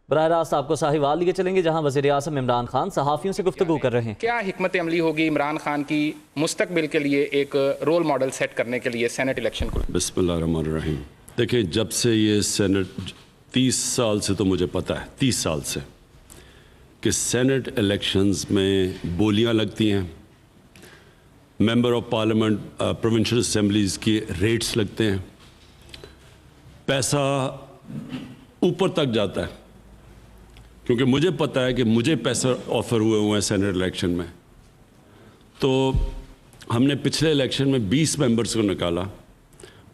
براہ راست آپ کو ساہیوال لیے چلیں گے جہاں وزیر اعظم عمران خان صحافیوں سے گفتگو کر رہے ہیں. کیا حکمت عملی ہوگی عمران خان کی مستقبل کے لیے ایک رول ماڈل سیٹ کرنے کے لیے سینٹ الیکشن کو؟ بسم اللہ الرحمن الرحیم. دیکھیں، جب سے یہ سینٹ 30 سال سے تو مجھے پتہ ہے 30 سال سے کہ سینٹ الیکشنز میں بولیاں لگتی ہیں، member of parliament provincial assemblies کی ریٹس لگتے ہیں، پیسہ اوپر تک جاتا ہے. کیونکہ مجھے پتہ ہے کہ مجھے پیسہ آفر ہوئے ہیں سینٹ الیکشن میں. تو ہم نے پچھلے الیکشن میں 20 ممبرز کو نکالا،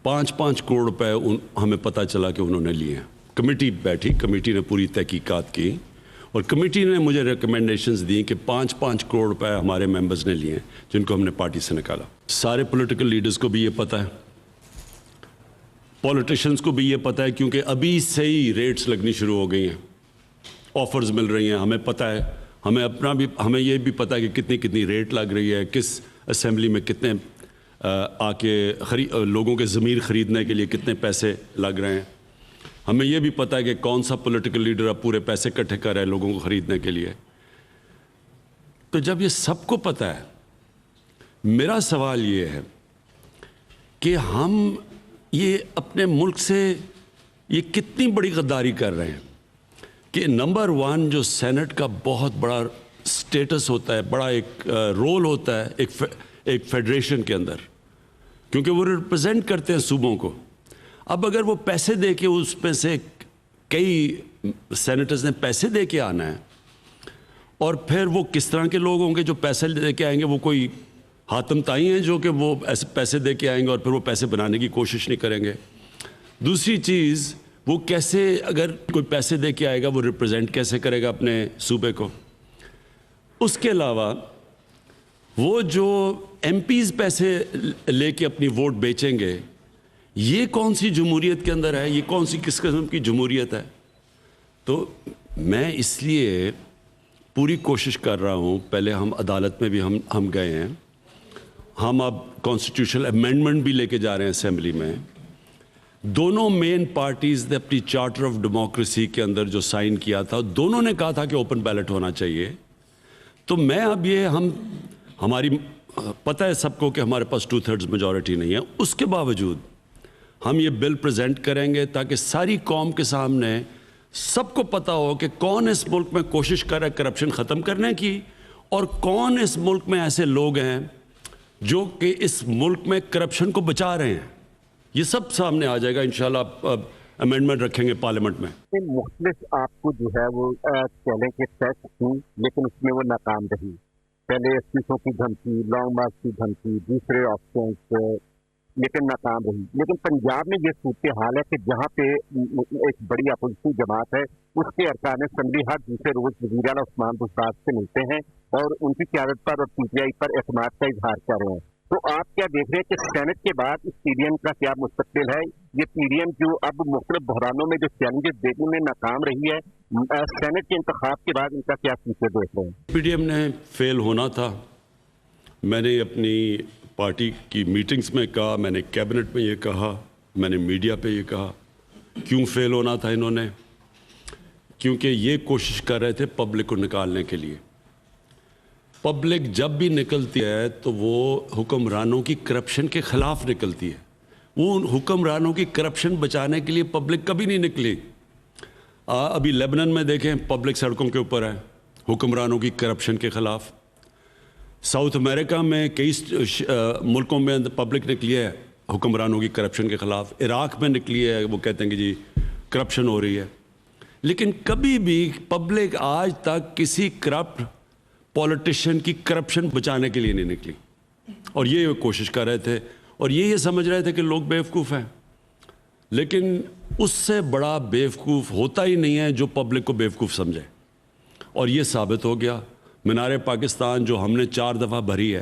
5-5 کروڑ روپے ہمیں پتہ چلا کہ انہوں نے لیے ہیں. کمیٹی بیٹھی، کمیٹی نے پوری تحقیقات کی اور کمیٹی نے مجھے ریکمنڈیشنز دی کہ 5-5 کروڑ روپے ہمارے ممبرز نے لیے ہیں جن کو ہم نے پارٹی سے نکالا. سارے پولیٹیکل لیڈرز کو بھی یہ پتہ ہے، پولیٹیشنز کو بھی یہ پتہ ہے، کیونکہ ابھی سے ہی ریٹس لگنی شروع ہو گئی ہیں، آفرز مل رہی ہیں. ہمیں پتہ ہے، ہمیں یہ بھی پتہ ہے کہ کتنی ریٹ لگ رہی ہے، کس اسمبلی میں کتنے آ کے لوگوں کے ضمیر خریدنے کے لیے کتنے پیسے لگ رہے ہیں. ہمیں یہ بھی پتہ ہے کہ کون سا پولیٹیکل لیڈر اب پورے پیسے اکٹھے کر رہا ہے لوگوں کو خریدنے کے لیے. تو جب یہ سب کو پتہ ہے، میرا سوال یہ ہے کہ ہم یہ اپنے ملک سے یہ کتنی بڑی غداری کر رہے ہیں کہ نمبر 1 جو سینٹ کا بہت بڑا سٹیٹس ہوتا ہے، بڑا ایک رول ہوتا ہے ایک فیڈریشن کے اندر، کیونکہ وہ ریپرزینٹ کرتے ہیں صوبوں کو. اب اگر وہ پیسے دے کے اس میں سے کئی سینیٹرز نے پیسے دے کے آنا ہے، اور پھر وہ کس طرح کے لوگ ہوں گے جو پیسے دے کے آئیں گے؟ وہ کوئی حاتم تائی ہیں جو کہ وہ ایسے پیسے دے کے آئیں گے اور پھر وہ پیسے بنانے کی کوشش نہیں کریں گے. دوسری چیز، وہ کیسے، اگر کوئی پیسے دے کے آئے گا وہ ریپرزینٹ کیسے کرے گا اپنے صوبے کو؟ اس کے علاوہ وہ جو ایم پیز پیسے لے کے اپنی ووٹ بیچیں گے، یہ کون سی جمہوریت کے اندر ہے؟ یہ کون سی کس قسم کی جمہوریت ہے؟ تو میں اس لیے پوری کوشش کر رہا ہوں. پہلے ہم عدالت میں بھی ہم گئے ہیں، ہم اب کانسٹیٹیوشنل امینڈمنٹ بھی لے کے جا رہے ہیں اسمبلی میں. دونوں مین پارٹیز نے اپنی چارٹر آف ڈیموکریسی کے اندر جو سائن کیا تھا، دونوں نے کہا تھا کہ اوپن بیلٹ ہونا چاہیے. تو میں اب یہ ہماری پتہ ہے سب کو کہ ہمارے پاس 2/3 میجورٹی نہیں ہے، اس کے باوجود ہم یہ بل پریزنٹ کریں گے تاکہ ساری قوم کے سامنے سب کو پتہ ہو کہ کون اس ملک میں کوشش کر رہا ہے کرپشن ختم کرنے کی، اور کون اس ملک میں ایسے لوگ ہیں جو کہ اس ملک میں کرپشن کو بچا رہے ہیں. یہ سب سامنے آ جائے گا انشاءاللہ. امینڈمنٹ رکھیں گے پارلیمنٹ میں. مختلف آپ کو جو ہے وہ چیلنج ٹیسٹ تھی، لیکن اس میں وہ ناکام رہی. پہلے استعفوں کی دھمکی، لانگ مارچ کی دھمکی، دوسرے آپشنس، لیکن ناکام رہی. لیکن پنجاب میں یہ صورتحال ہے کہ جہاں پہ ایک بڑی اپوزیشن جماعت ہے، اس کے ارکان اسمبلی ہر دوسرے روز وزیر اعلیٰ عثمان بزدار سے ملتے ہیں اور ان کی قیادت پر اور پی ٹی آئی پر اعتماد کا اظہار کر رہے ہیں. تو آپ کیا دیکھ رہے ہیں کہ سینٹ کے بعد اس پی ڈی ایم کا کیا مستقبل ہے؟ یہ پی ڈی ایم جو اب مختلف بحرانوں میں جو چیلنجز دینے میں ناکام رہی ہے، سینٹ کے انتخاب کے بعد ان کا کیا فیوچر دیکھ رہے ہیں؟ پی ڈی ایم نے فیل ہونا تھا. میں نے اپنی پارٹی کی میٹنگز میں کہا، میں نے کیبنٹ میں یہ کہا، میں نے میڈیا پہ یہ کہا. کیوں فیل ہونا تھا انہوں نے؟ کیونکہ یہ کوشش کر رہے تھے پبلک کو نکالنے کے لیے. پبلک جب بھی نکلتی ہے تو وہ حکمرانوں کی کرپشن کے خلاف نکلتی ہے. وہ ان حکمرانوں کی کرپشن بچانے کے لیے پبلک کبھی نہیں نکلی. ابھی لیبنن میں دیکھیں، پبلک سڑکوں کے اوپر ہے حکمرانوں کی کرپشن کے خلاف. ساؤتھ امریکہ میں کئی ملکوں میں پبلک نکلی ہے حکمرانوں کی کرپشن کے خلاف. عراق میں نکلی ہے، وہ کہتے ہیں کہ جی کرپشن ہو رہی ہے. لیکن کبھی بھی پبلک آج تک کسی کرپٹ پولیٹیشین کی کرپشن بچانے کے لیے نہیں نکلی. اور یہ کوشش کر رہے تھے اور یہ سمجھ رہے تھے کہ لوگ بیوقوف ہیں. لیکن اس سے بڑا بیوقوف ہوتا ہی نہیں ہے جو پبلک کو بیوقوف سمجھے. اور یہ ثابت ہو گیا. مینار پاکستان جو ہم نے 4 دفعہ بھری ہے،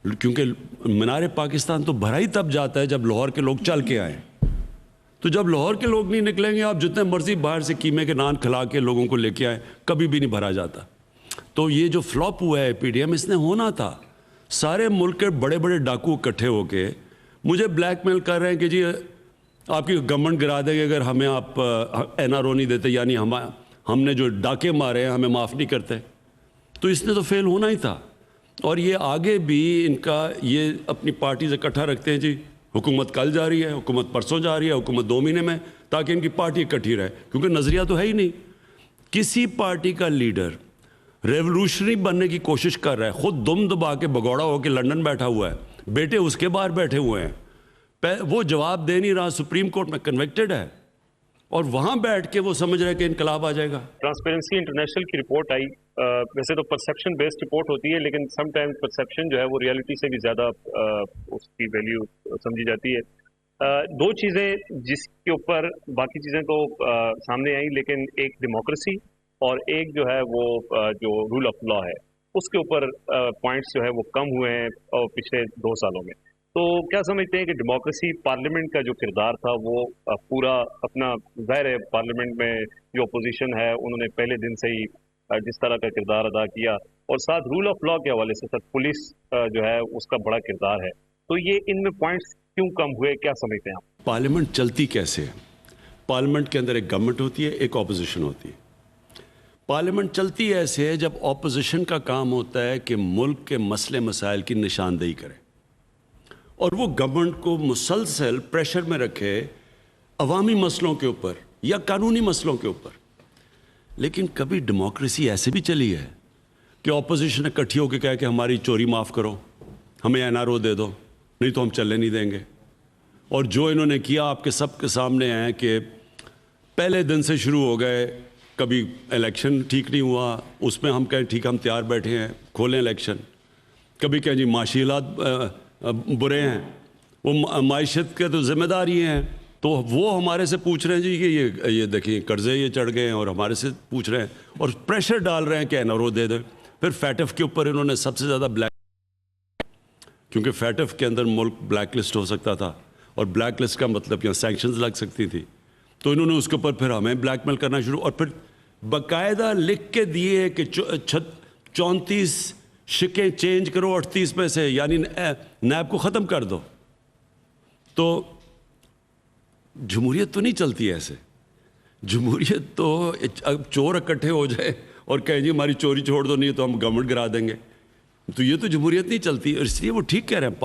کیونکہ مینار پاکستان تو بھرا ہی تب جاتا ہے جب لاہور کے لوگ چل کے آئیں. تو جب لاہور کے لوگ نہیں نکلیں گے، آپ جتنے مرضی باہر سے قیمے کے نان کھلا کے لوگوں کو لے کے آئیں، کبھی بھی نہیں بھرا جاتا. تو یہ جو فلاپ ہوا ہے پی ڈی ایم، اس نے ہونا تھا. سارے ملک کے بڑے بڑے ڈاکو اکٹھے ہو کے مجھے بلیک میل کر رہے ہیں کہ جی آپ کی گورنمنٹ گرا دے گی اگر ہمیں آپ این آر او نہیں دیتے، یعنی ہم نے جو ڈاکے مارے ہیں ہمیں معاف نہیں کرتے. تو اس نے تو فیل ہونا ہی تھا. اور یہ آگے بھی ان کا یہ اپنی پارٹی سے اکٹھا رکھتے ہیں جی حکومت کل جا رہی ہے, حکومت پرسوں جا رہی ہے, حکومت 2 مہینے میں, تاکہ ان کی پارٹی اکٹھی رہے, کیونکہ نظریہ تو ہے ہی نہیں. کسی پارٹی کا لیڈر ریولوشنری بننے کی کوشش کر رہا ہے, خود دم دبا کے بگوڑا ہو کے لندن بیٹھا ہوا ہے, بیٹے اس کے باہر بیٹھے ہوئے ہیں, وہ جواب دے نہیں رہا, سپریم کورٹ میں کنوکٹڈ ہے, اور وہاں بیٹھ کے وہ سمجھ رہے کہ انقلاب آ جائے گا. ٹرانسپیرنسی انٹرنیشنل کی رپورٹ آئی, ویسے تو پرسیپشن بیسڈ رپورٹ ہوتی ہے, لیکن سم ٹائم پرسیپشن جو ہے وہ ریئلٹی سے بھی زیادہ اس کی ویلیو سمجھی جاتی ہے. 2 چیزیں جس کے اوپر باقی چیزیں تو سامنے آئیں, لیکن ایک ڈیموکریسی اور ایک جو ہے وہ جو رول آف لا ہے, اس کے اوپر پوائنٹس جو ہے وہ کم ہوئے ہیں اور پچھلے 2 سالوں میں. تو کیا سمجھتے ہیں کہ ڈیموکریسی پارلیمنٹ کا جو کردار تھا وہ پورا اپنا, ظاہر ہے پارلیمنٹ میں جو اپوزیشن ہے انہوں نے پہلے دن سے ہی جس طرح کا کردار ادا کیا, اور ساتھ رول آف لا کے حوالے سے ساتھ پولیس جو ہے اس کا بڑا کردار ہے, تو یہ ان میں پوائنٹس کیوں کم ہوئے, کیا سمجھتے ہیں آپ؟ پارلیمنٹ چلتی کیسے ہے؟ پارلیمنٹ کے اندر ایک گورنمنٹ ہوتی ہے, ایک اپوزیشن ہوتی ہے. پارلیمنٹ چلتی ایسے ہے جب اپوزیشن کا کام ہوتا ہے کہ ملک کے مسئلے مسائل کی نشاندہی کرے, اور وہ گورنمنٹ کو مسلسل پریشر میں رکھے عوامی مسئلوں کے اوپر یا قانونی مسئلوں کے اوپر. لیکن کبھی ڈیموکریسی ایسے بھی چلی ہے کہ اپوزیشن اکٹھی ہو کے کہے کہ ہماری چوری معاف کرو, ہمیں NRO دے دو, نہیں تو ہم چلنے نہیں دیں گے. اور جو انہوں نے کیا آپ کے سب کے سامنے ہے کہ پہلے دن سے شروع ہو گئے, کبھی الیکشن ٹھیک نہیں ہوا, اس میں ہم کہیں ٹھیک ہم تیار بیٹھے ہیں کھولیں الیکشن, کبھی کہیں جی معاشی حالات برے ہیں, وہ معیشت کے تو ذمہ دار ہی ہیں, تو وہ ہمارے سے پوچھ رہے ہیں جی کہ یہ دیکھیں قرضے یہ چڑھ گئے ہیں, اور ہمارے سے پوچھ رہے ہیں اور پریشر ڈال رہے ہیں کہ NRO دے دیں. پھر فیٹف کے اوپر انہوں نے سب سے زیادہ کیونکہ فیٹف کے اندر ملک بلیک لسٹ ہو سکتا تھا, اور بلیک لسٹ کا مطلب کہ سینکشنز لگ سکتی تھی, تو انہوں نے اس کے اوپر پھر ہمیں بلیک میل کرنا شروع, اور پھر باقاعدہ لکھ کے دیے کہ 34 شکیں چینج کرو 38 میں سے, یعنی نیب کو ختم کر دو. تو جمہوریت تو نہیں چلتی ایسے. جمہوریت تو اب چور اکٹھے ہو جائے اور کہیں جی ہماری چوری چھوڑ دو, نہیں تو ہم گورنمنٹ گرا دیں گے, تو یہ تو جمہوریت نہیں چلتی. اور اس لیے وہ ٹھیک کہہ رہے ہیں,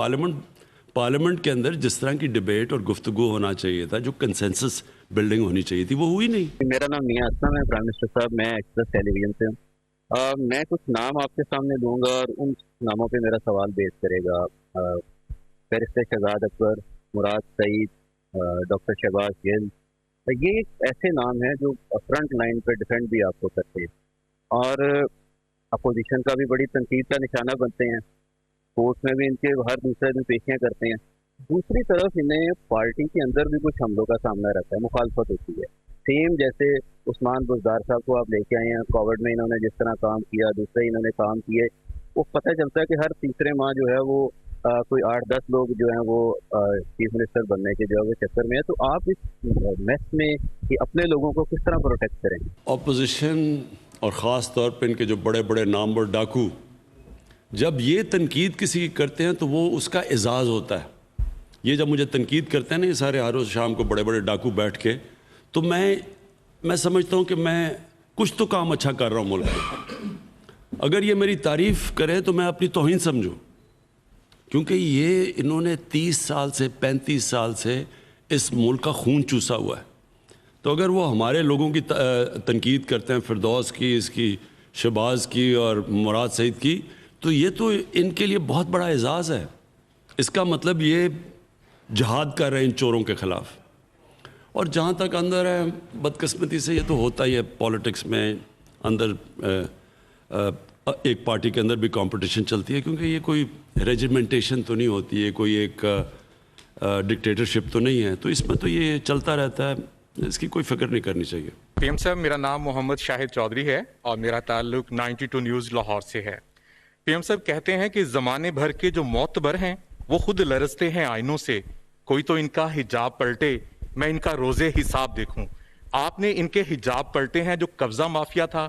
پارلیمنٹ کے اندر جس طرح کی ڈیبیٹ اور گفتگو ہونا چاہیے تھا, جو کنسنسس بلڈنگ ہونی چاہیے تھی, وہ ہوئی نہیں. میرا نام میاں اسلم ہے پرائم منسٹر صاحب, میں ایکسپریس ٹیلی ویژن سے ہوں. میں کچھ نام آپ کے سامنے دوں گا اور ان ناموں پہ میرا سوال بیس کرے گا. بیرسٹر شہزاد اکبر, مراد سعید, ڈاکٹر شہباز گل, یہ ایسے نام ہیں جو فرنٹ لائن پہ ڈیفینڈ بھی آپ کو کرتے ہیں اور اپوزیشن کا بھی بڑی تنقید کا نشانہ بنتے ہیں, کورٹ میں بھی ان کے ہر دوسرے دن پیشیاں کرتے ہیں. دوسری طرف انہیں پارٹی کے اندر بھی کچھ حملوں کا سامنا رہتا ہے, مخالفت ہوتی ہے. سیم جیسے عثمان بزدار صاحب کو آپ لے کے آئے ہیں, کووڈ میں انہوں نے جس طرح کام کیا, دوسرے انہوں نے کام کیے, وہ پتہ چلتا ہے کہ ہر تیسرے ماہ جو ہے وہ کوئی 8-10 لوگ جو ہیں وہ چیف منسٹر بننے کے جو ہے وہ چکر میں ہے. تو آپ اس میس میں کہ اپنے لوگوں کو کس طرح پروٹیکٹ کریں گے؟ اپوزیشن اور خاص طور پہ ان کے جو بڑے بڑے نامور ڈاکو جب یہ تنقید کسی کی کرتے ہیں تو وہ اس کا اعزاز ہوتا ہے. یہ جب مجھے تنقید کرتے ہیں نا یہ سارے ہر روز شام کو بڑے بڑے ڈاکو بیٹھ کے, تو میں سمجھتا ہوں کہ میں کچھ تو کام اچھا کر رہا ہوں ملک میں. اگر یہ میری تعریف کرے تو میں اپنی توہین سمجھوں, کیونکہ یہ انہوں نے 30 سال سے 35 سال سے اس ملک کا خون چوسا ہوا ہے. تو اگر وہ ہمارے لوگوں کی تنقید کرتے ہیں, فردوس کی, اس کی, شہباز کی اور مراد سعید کی, تو یہ تو ان کے لیے بہت بڑا اعزاز ہے. اس کا مطلب یہ جہاد کر رہے ہیں ان چوروں کے خلاف. اور جہاں تک اندر ہے, بدقسمتی سے یہ تو ہوتا ہی ہے پالیٹکس میں, اندر ایک پارٹی کے اندر بھی کمپٹیشن چلتی ہے, کیونکہ یہ کوئی ریجیمنٹیشن تو نہیں ہوتی ہے, کوئی ایک ڈکٹیٹرشپ تو نہیں ہے, تو اس میں تو یہ چلتا رہتا ہے, اس کی کوئی فکر نہیں کرنی چاہیے. پی ایم صاحب, میرا نام محمد شاہد چودھری ہے اور میرا تعلق 92 نیوز لاہور سے ہے. پی ایم صاحب کہتے ہیں کہ زمانے بھر کے جو معتبر ہیں وہ خود لرزتے ہیں آئینوں سے, کوئی تو ان کا حجاب پلٹے, میں ان کا روزے حساب دیکھوں. آپ نے ان کے حجاب پلٹے ہیں جو قبضہ مافیا تھا,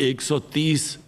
130